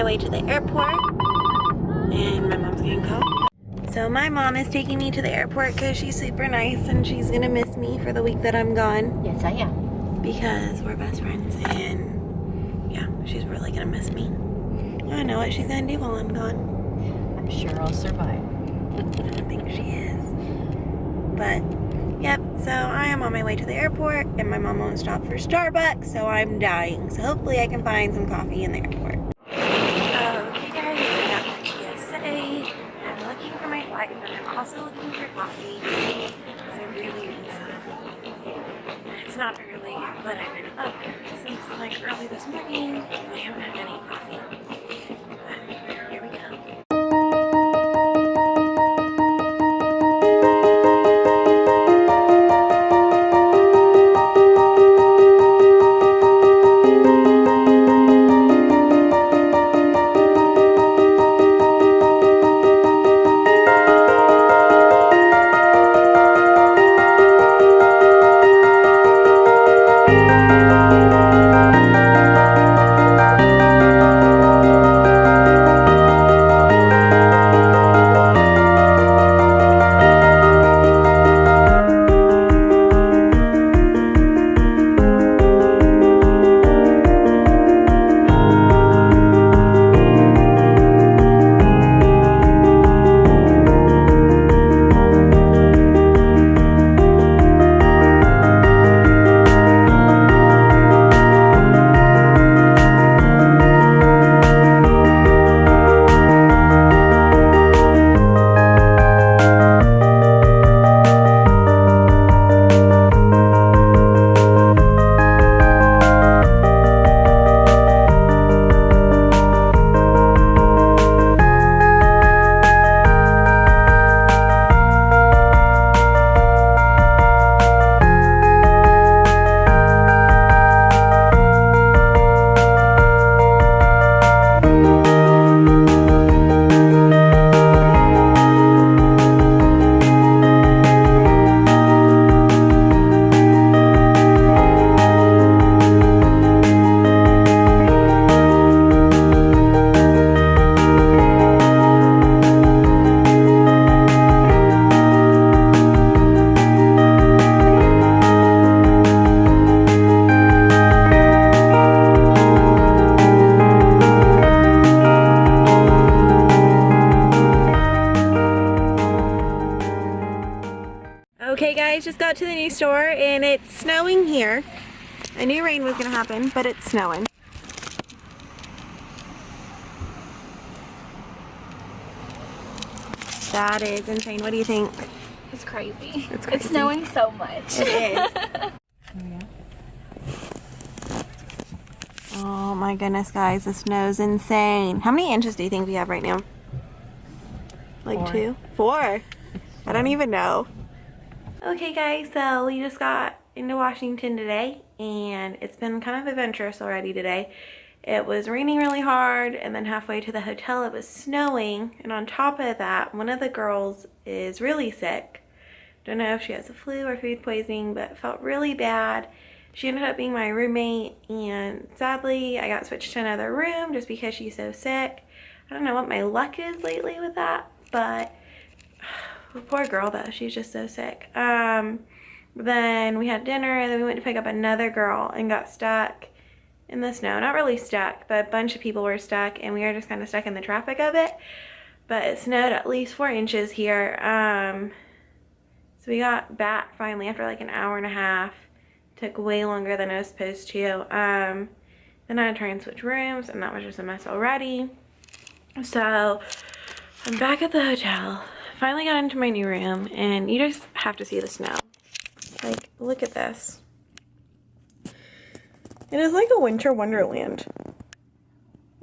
way to the airport, and my mom's getting called. So my mom is taking me to the airport because she's super nice and she's gonna miss me for the week that I'm gone. Yes, I am. Because we're best friends, and yeah, she's really gonna miss me. I know what she's gonna do while I'm gone. I'm sure I'll survive. I don't think she is. But, yep, so I am on my way to the airport, and my mom won't stop for Starbucks, so I'm dying. So hopefully I can find some coffee in the airport. Okay guys, I got the TSA. I'm looking for my flight, but I'm also looking for coffee. So I really need some. It's not early, but I've been up since like early this morning. I haven't had any coffee. But here we go. Okay guys, just got to the new store and it's snowing here. I knew rain was gonna happen, but it's snowing. That is insane. What do you think? It's crazy. It's crazy. It's snowing so much. It is. Oh my goodness guys, the snow's insane. How many inches do you think we have right now? Like 4. 2? 4? I don't even know. Okay guys, so we just got into Washington today and it's been kind of adventurous already today. It was raining really hard and then halfway to the hotel it was snowing, and on top of that one of the girls is really sick. Don't know if she has the flu or food poisoning, but felt really bad. She ended up being my roommate, and sadly I got switched to another room just because she's so sick. I don't know what my luck is lately with that, but poor girl though, she's just so sick. Then we had dinner and then we went to pick up another girl and got stuck in the snow. Not really stuck, but a bunch of people were stuck and we were just kind of stuck in the traffic of it. But it snowed at least 4 inches here. So we got back finally after like an hour and a half. Took way longer than I was supposed to. Then I had to try and switch rooms and that was just a mess already. So I'm back at the hotel. Finally got into my new room and you just have to see the snow. Like, look at this. It is like a winter wonderland.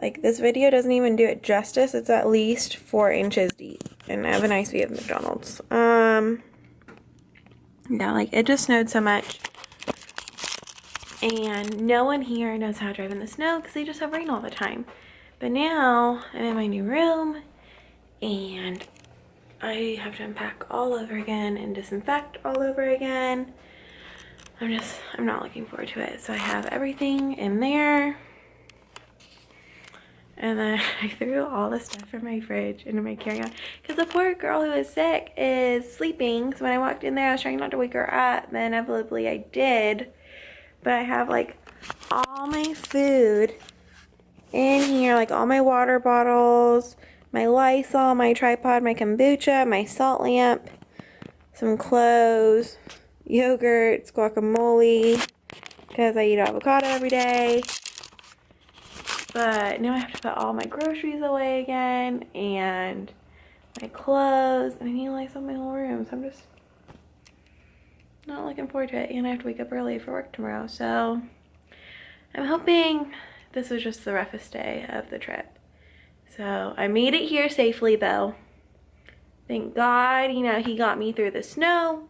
Like, this video doesn't even do it justice. It's at least 4 inches deep. And I have a nice view of McDonald's. Yeah, like, it just snowed so much. And no one here knows how to drive in the snow because they just have rain all the time. But now, I'm in my new room. And I have to unpack all over again and disinfect all over again. I'm not looking forward to it. So I have everything in there. And then I threw all the stuff from my fridge into my carry-on because the poor girl who is sick is sleeping. So when I walked in there, I was trying not to wake her up, but inevitably I did. But I have like all my food in here, like all my water bottles, my Lysol, my tripod, my kombucha, my salt lamp, some clothes, yogurts, guacamole, because I eat avocado every day. But now I have to put all my groceries away again, and my clothes, and I need to Lysol my whole room, so I'm just not looking forward to it. And I have to wake up early for work tomorrow, so I'm hoping this was just the roughest day of the trip. So I made it here safely though. Thank God, you know, he got me through the snow,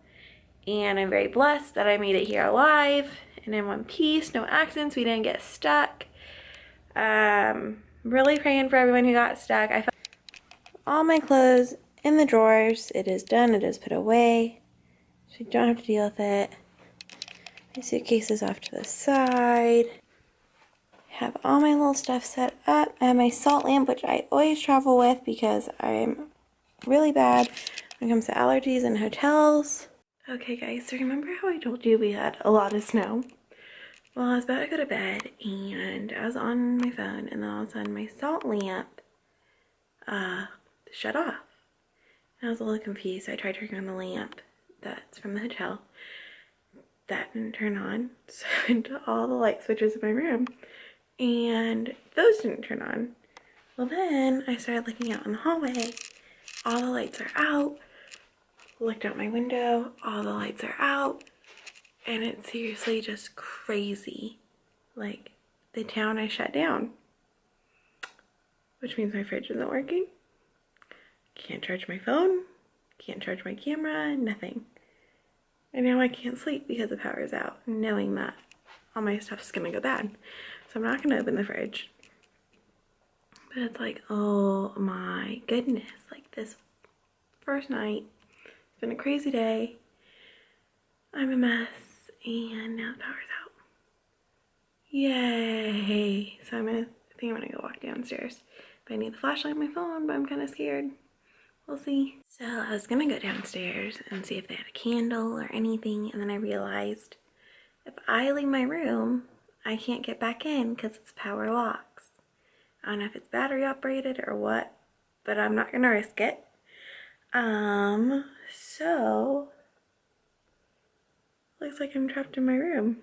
and I'm very blessed that I made it here alive and in one piece, no accidents, we didn't get stuck. Really praying for everyone who got stuck. I found all my clothes in the drawers. It is done, it is put away, so you don't have to deal with it. My suitcase is off to the side. Have all my little stuff set up. I have my salt lamp, which I always travel with because I'm really bad when it comes to allergies in hotels. Okay guys, so remember how I told you we had a lot of snow? Well, I was about to go to bed and I was on my phone, and then all of a sudden my salt lamp shut off. And I was a little confused. I tried turning on the lamp that's from the hotel. That didn't turn on, so I went to all the light switches in my room and those didn't turn on. Well, then I started looking out in the hallway. All the lights are out. Looked out my window, all the lights are out. And it's seriously just crazy. Like, the town is shut down. Which means my fridge isn't working. Can't charge my phone. Can't charge my camera. Nothing. And now I can't sleep because the power is out, knowing that all my stuff's gonna go bad. So I'm not gonna open the fridge. But it's like, oh my goodness. Like, this first night, it's been a crazy day. I'm a mess. And now the power's out. Yay! So I think I'm gonna go walk downstairs. But I need the flashlight on my phone, but I'm kind of scared. We'll see. So I was gonna go downstairs and see if they had a candle or anything, and then I realized if I leave my room, I can't get back in because it's power locks. I don't know if it's battery operated or what, but I'm not gonna risk it. So looks like I'm trapped in my room.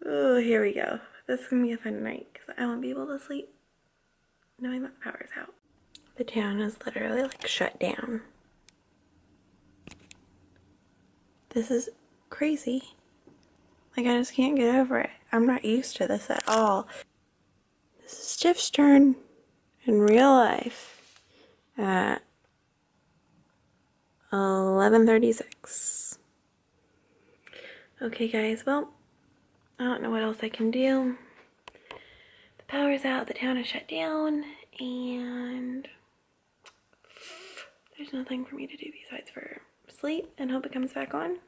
Oh, here we go. This is gonna be a fun night because I won't be able to sleep knowing that the power's out. The town is literally like shut down. This is crazy. Like, I just can't get over it. I'm not used to this at all. This is Tiff's turn in real life at 11:36. Okay guys, well, I don't know what else I can do. The power's out, the town is shut down, and there's nothing for me to do besides for sleep and hope it comes back on.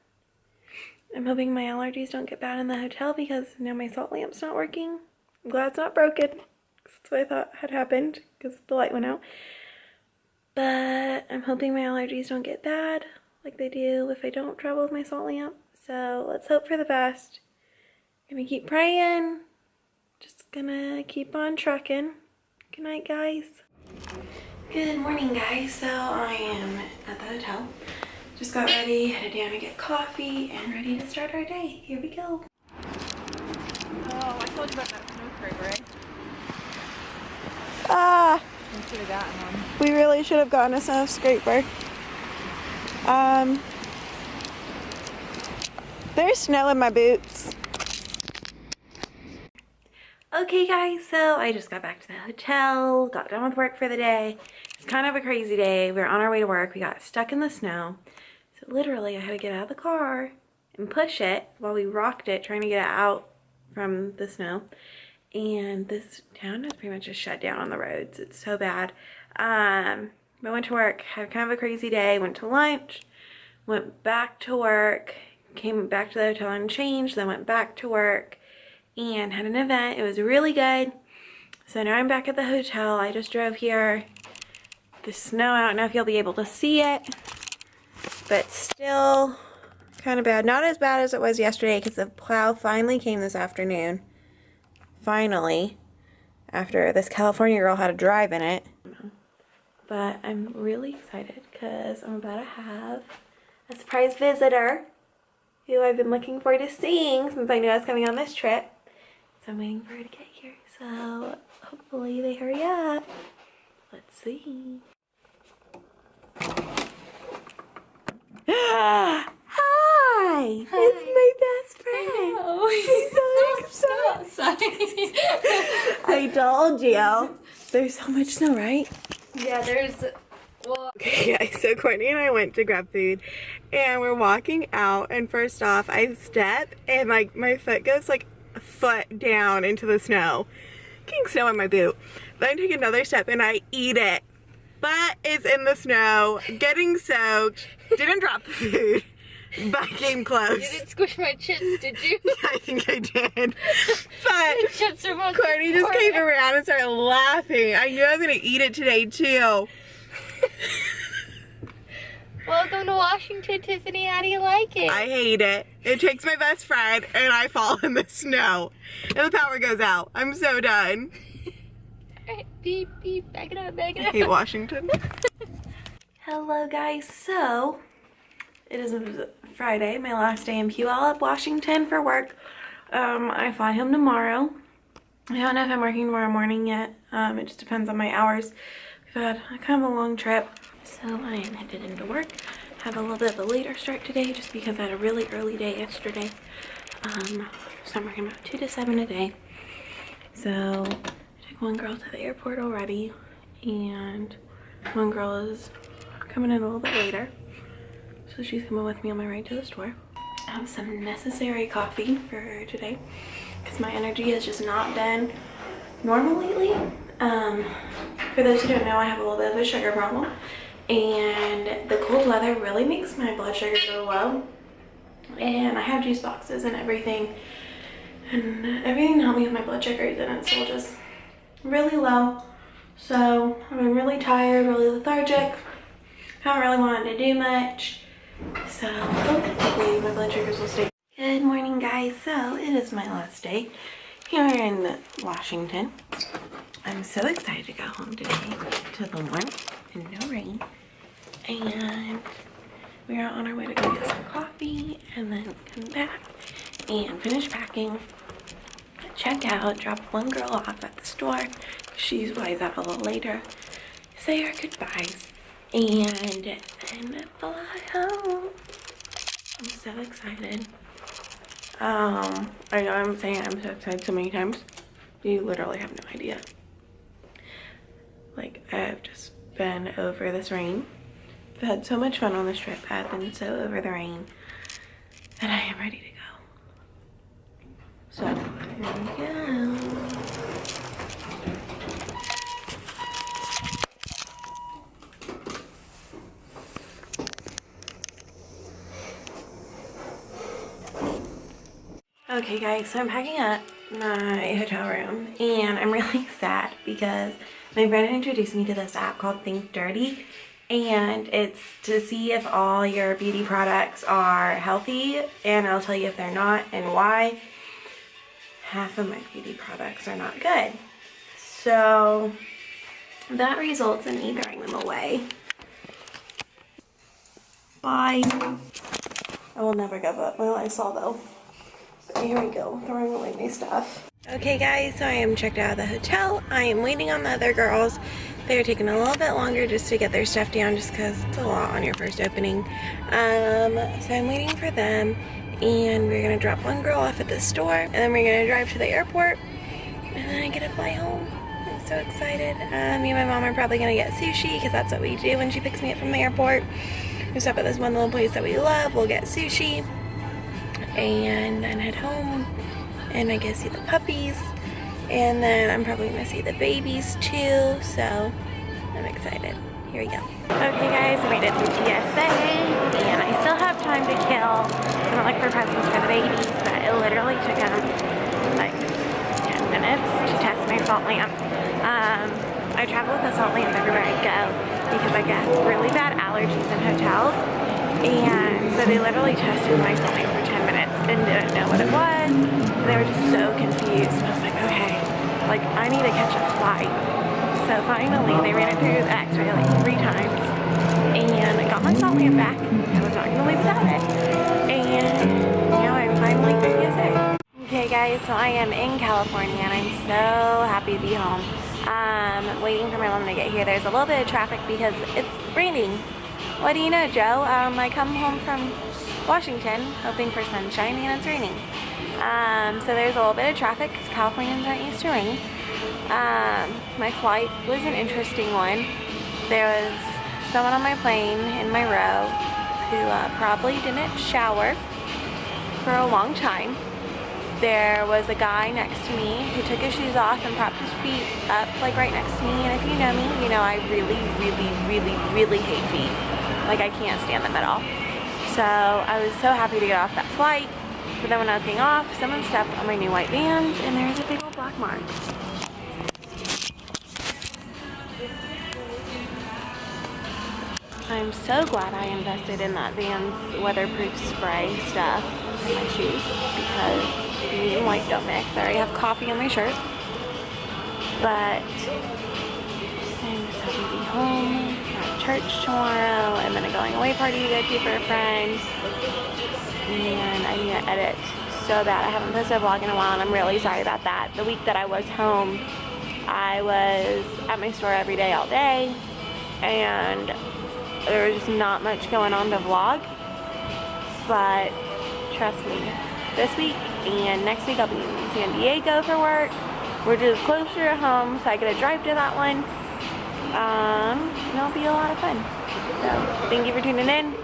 I'm hoping my allergies don't get bad in the hotel because now my salt lamp's not working. I'm glad it's not broken. That's what I thought had happened because the light went out. But I'm hoping my allergies don't get bad like they do if I don't travel with my salt lamp. So let's hope for the best. Gonna keep praying. Just gonna keep on trucking. Good night, guys. Good morning, guys. So I am at the hotel. Just got ready, headed down to get coffee, and ready to start our day. Here we go. Oh, I told you about that snow crib, right? We should have gotten one. We really should have gotten a snow scraper. There's snow in my boots. Okay guys, so I just got back to the hotel, got done with work for the day. It's kind of a crazy day. We were on our way to work. We got stuck in the snow. So literally I had to get out of the car and push it while we rocked it, trying to get it out from the snow. And this town is pretty much just shut down on the roads. It's so bad. I went to work, had kind of a crazy day, went to lunch, went back to work, came back to the hotel and changed, then went back to work and had an event. It was really good. So now I'm back at the hotel. I just drove here. The snow, I don't know if you'll be able to see it, but still kind of bad. Not as bad as it was yesterday because the plow finally came this afternoon. Finally. After this California girl had a drive in it. But I'm really excited because I'm about to have a surprise visitor who I've been looking forward to seeing since I knew I was coming on this trip. So I'm waiting for her to get here. So hopefully they hurry up. Let's see. Hi! It's my best friend. Oh, She's so excited. I told you. There's so much snow, right? Yeah, there's. Well, Okay, guys, so Courtney and I went to grab food and we're walking out, and first off I step and like my foot goes like a foot down into the snow, getting snow on my boot. Then I take another step and I eat it. Butt is in the snow, getting soaked, didn't drop the food, but came close. you didn't squish my chips, did you? I think I did. But Chips are most Courtney just important. came around and started laughing. I knew I was gonna eat it today too. Welcome to Washington, Tiffany. How do you like it? I hate it. It takes my best friend and I fall in the snow. And the power goes out. I'm so done. Alright, beep, beep. Back it up, back I it up. hate Washington. Hello guys, so it is Friday, my last day in Puyallup, Washington for work. I fly home tomorrow. I don't know if I'm working tomorrow morning yet. It just depends on my hours. We've had kind of a long trip. So I am headed into work. Have a little bit of a later start today just because I had a really early day yesterday. So I'm working about 2 to 7 a day. So I took one girl to the airport already, and one girl is coming in a little bit later. So she's coming with me on my ride to the store. I have some necessary coffee for her today because my energy has just not been normal lately. For those who don't know, I have a little bit of a sugar problem, and the cold weather really makes my blood sugar go low. And I have juice boxes and everything to help me with my blood sugars, and it's still just really low. So I've been really tired, really lethargic, haven't really wanted to do much. So hopefully my blood sugars will stay. Good morning guys, so it is my last day here in Washington. I'm so excited to go home today to the warmth and no rain. And we are on our way to go get some coffee and then come back and finish packing, check out, drop one girl off at the store. She flies out a little later. Say our goodbyes and then fly home. I'm so excited. I know I'm saying I'm so excited so many times. You literally have no idea. Like, I've just been over this rain. I've had so much fun on this trip. I've been so over the rain. And I am ready to go. So, here we go. Okay guys, so I'm packing up my hotel room and I'm really sad because my friend introduced me to this app called Think Dirty, and it's to see if all your beauty products are healthy, and I'll tell you if they're not and why. Half of my beauty products are not good. So that results in me throwing them away. Bye. I will never give up my Lysol though. Here we go, throwing away my stuff. Okay guys, so I am checked out of the hotel. I am waiting on the other girls. They're taking a little bit longer just to get their stuff down just because it's a lot on your first opening. So I'm waiting for them, and we're gonna drop one girl off at the store, and then we're gonna drive to the airport, and then I get to fly home. I'm so excited. Me and my mom are probably gonna get sushi because that's what we do when she picks me up from the airport. We stop at this one little place that we love. We'll get sushi and then head home and I guess see the puppies, and then I'm probably gonna see the babies too, so I'm excited. Here we go. Okay guys, I made it through TSA and I still have time to kill. So I'm gonna look for presents for the babies, but it literally took them like 10 minutes to test my salt lamp. I travel with a salt lamp everywhere I go because I get really bad allergies in hotels. And so they literally tested my salt lamp for 10 minutes and didn't know what it was. And they were just so confused. And I was like, okay, like I need to catch a flight. So finally they ran it through the x-ray like 3 times and I got my salt lamp back. I was not gonna leave without it. And now I'm finally in USA. Okay guys, so I am in California and I'm so happy to be home. Waiting for my mom to get here. There's a little bit of traffic because it's raining. What do you know, Joe? I come home from Washington hoping for sunshine and it's raining. So there's a little bit of traffic because Californians aren't used to rain. My flight was an interesting one. There was someone on my plane in my row who probably didn't shower for a long time. There was a guy next to me who took his shoes off and propped his feet up like right next to me, and if you know me, you know I really hate feet. Like I can't stand them at all. So I was so happy to get off that flight, but then when I was getting off, someone stepped on my new white Vans and there's a big old black mark. I'm so glad I invested in that Vans weatherproof spray stuff in my shoes because green and white don't mix. I already have coffee on my shirt, but I'm just happy to be home. At church tomorrow, and then a going away party to go to for a friend. And I need to edit so bad. I haven't posted a vlog in a while, and I'm really sorry about that. The week that I was home, I was at my store every day, all day, and there was just not much going on to vlog. But trust me, this week and next week I'll be in San Diego for work, which is closer to home, so I get to drive to that one. And it'll be a lot of fun. So thank you for tuning in.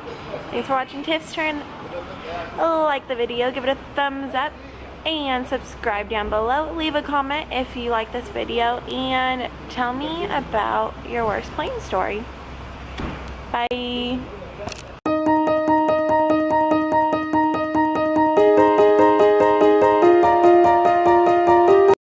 Thanks for watching Tiff's Turn. Like the video, give it a thumbs up, and subscribe down below. Leave a comment if you like this video, and tell me about your worst plane story.